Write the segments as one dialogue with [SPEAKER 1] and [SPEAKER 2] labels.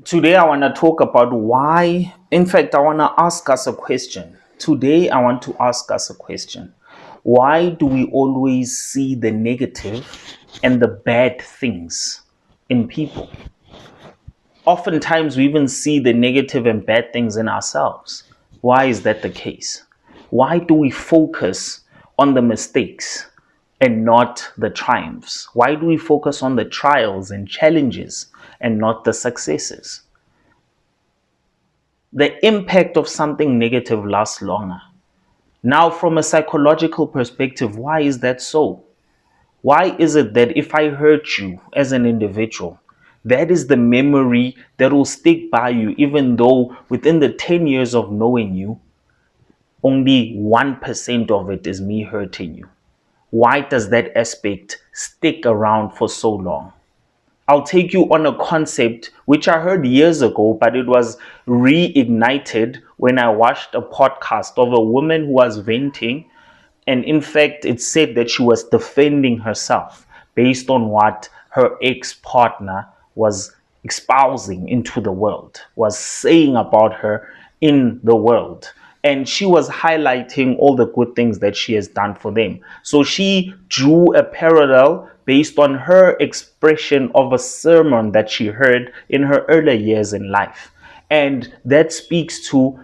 [SPEAKER 1] Today, I want to talk about why. In fact, I want to ask us a question. Today, I want to ask us a question. Why do we always see the negative and the bad things in people? Oftentimes, we even see the negative and bad things in ourselves. Why is that the case? Why do we focus on the mistakes and not the triumphs? Why do we focus on the trials and challenges and not the successes? The impact of something negative lasts longer. Now, from a psychological perspective, why is that so? Why is it that if I hurt you as an individual, that is the memory that will stick by you, even though within the 10 years of knowing you, only 1% of it is me hurting you? Why does that aspect stick around for so long? I'll take you on a concept which I heard years ago, but it was reignited when I watched a podcast of a woman who was venting. And in fact, it said that she was defending herself based on what her ex-partner was espousing into the world, was saying about her in the world. And she was highlighting all the good things that she has done for them. So she drew a parallel based on her expression of a sermon that she heard in her earlier years in life. And that speaks to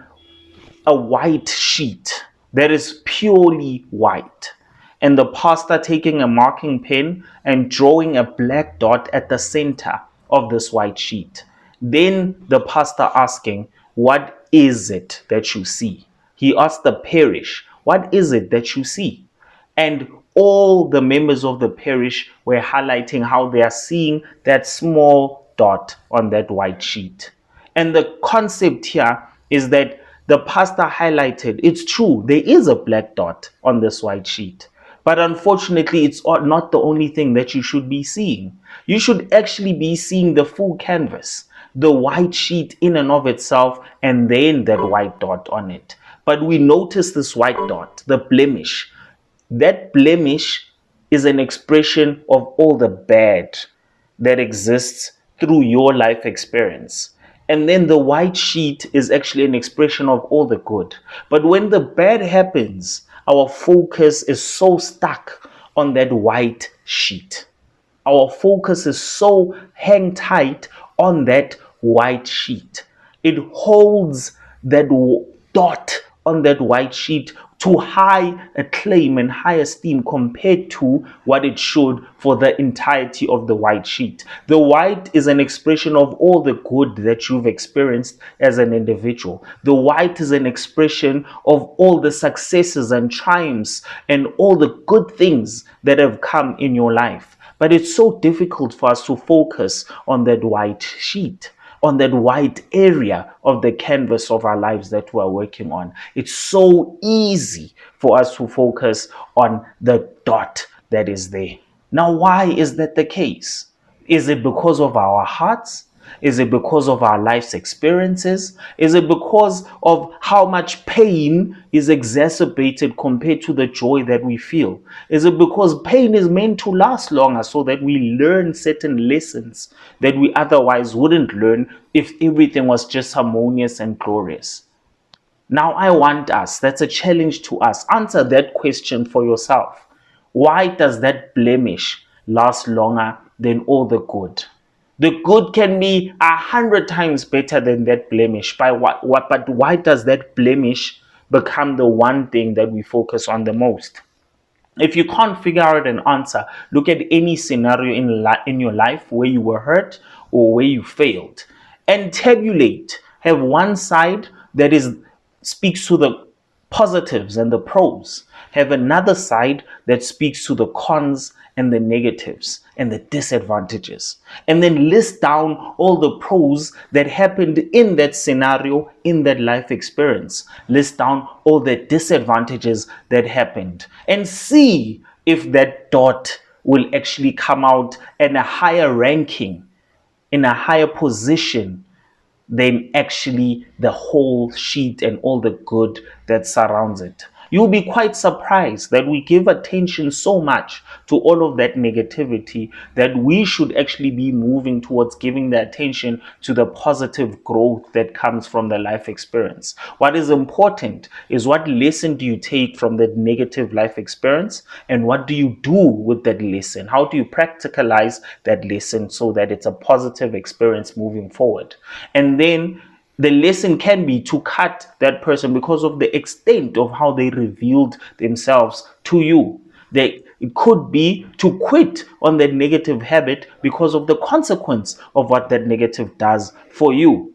[SPEAKER 1] a white sheet that is purely white, and the pastor taking a marking pen and drawing a black dot at the center of this white sheet. Then the pastor asking, "What is it that you see?" He asked the parish, "What is it that you see?" And all the members of the parish were highlighting how they are seeing that small dot on that white sheet. And the concept here is that the pastor highlighted, it's true, there is a black dot on this white sheet. But unfortunately, it's not the only thing that you should be seeing. You should actually be seeing the full canvas, the white sheet in and of itself, and then that white dot on it. But we notice this white dot, the blemish. That blemish is an expression of all the bad that exists through your life experience. And then the white sheet is actually an expression of all the good. But when the bad happens, our focus is so stuck on that white sheet. Our focus is so hang tight on that white sheet. It holds that dot on that white sheet to high acclaim and high esteem compared to what it should for the entirety of the white sheet. The white is an expression of all the good that you've experienced as an individual. The white is an expression of all the successes and triumphs and all the good things that have come in your life. But it's so difficult for us to focus on that white sheet, on that white area of the canvas of our lives that we're working on. It's so easy for us to focus on the dot that is there. Now, why is that the case? Is it because of our hearts? Is it because of our life's experiences? Is it because of how much pain is exacerbated compared to the joy that we feel? Is it because pain is meant to last longer so that we learn certain lessons that we otherwise wouldn't learn if everything was just harmonious and glorious? Now I want us, that's a challenge to us, answer that question for yourself. Why does that blemish last longer than all the good? The good can be 100 times better than that blemish. But why does that blemish become the one thing that we focus on the most? If you can't figure out an answer, look at any scenario in your life where you were hurt or where you failed, and tabulate. Have one side that speaks to the positives and the pros. Have another side that speaks to the cons and the negatives and the disadvantages. And then list down all the pros that happened in that scenario, in that life experience. List down all the disadvantages that happened and see if that dot will actually come out in a higher ranking, in a higher position than actually the whole sheet and all the good that surrounds it. You'll be quite surprised that we give attention so much to all of that negativity that we should actually be moving towards giving the attention to the positive growth that comes from the life experience. What is important is what lesson do you take from that negative life experience, and what do you do with that lesson? How do you practicalize that lesson so that it's a positive experience moving forward? And then the lesson can be to cut that person because of the extent of how they revealed themselves to you. It could be to quit on that negative habit because of the consequence of what that negative does for you.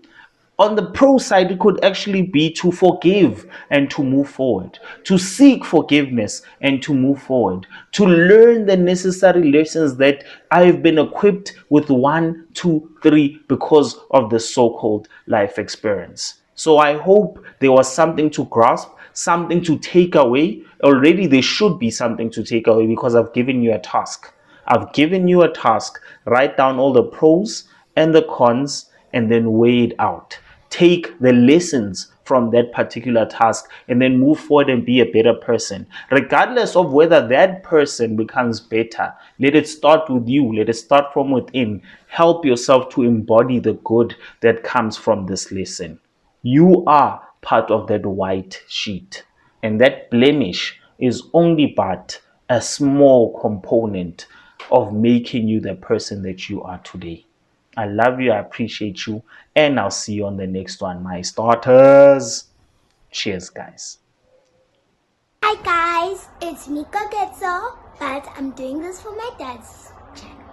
[SPEAKER 1] On the pro side, it could actually be to forgive and to move forward, to seek forgiveness and to move forward, to learn the necessary lessons that I've been equipped with 1, 2, 3 because of the so-called life experience. So I hope there was something to grasp, something to take away. Already there should be something to take away because I've given you a task. I've given you a task. Write down all the pros and the cons and then weigh it out. Take the lessons from that particular task and then move forward and be a better person. Regardless of whether that person becomes better, let it start with you. Let it start from within. Help yourself to embody the good that comes from this lesson. You are part of that white sheet, and that blemish is only but a small component of making you the person that you are today. I love you, I appreciate you, and I'll see you on the next one, my starters. Cheers, guys.
[SPEAKER 2] Hi guys, it's 𝐌𝐿𝐤𝐜, but I'm doing this for my dad's channel.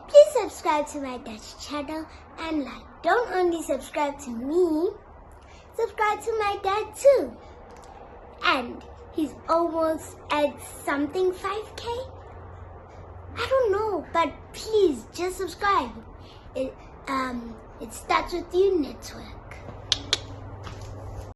[SPEAKER 2] Please subscribe to my dad's channel and like. Don't only subscribe to me, subscribe to my dad too. And he's almost at something 5K. I don't know, but please just subscribe. It starts with you, network.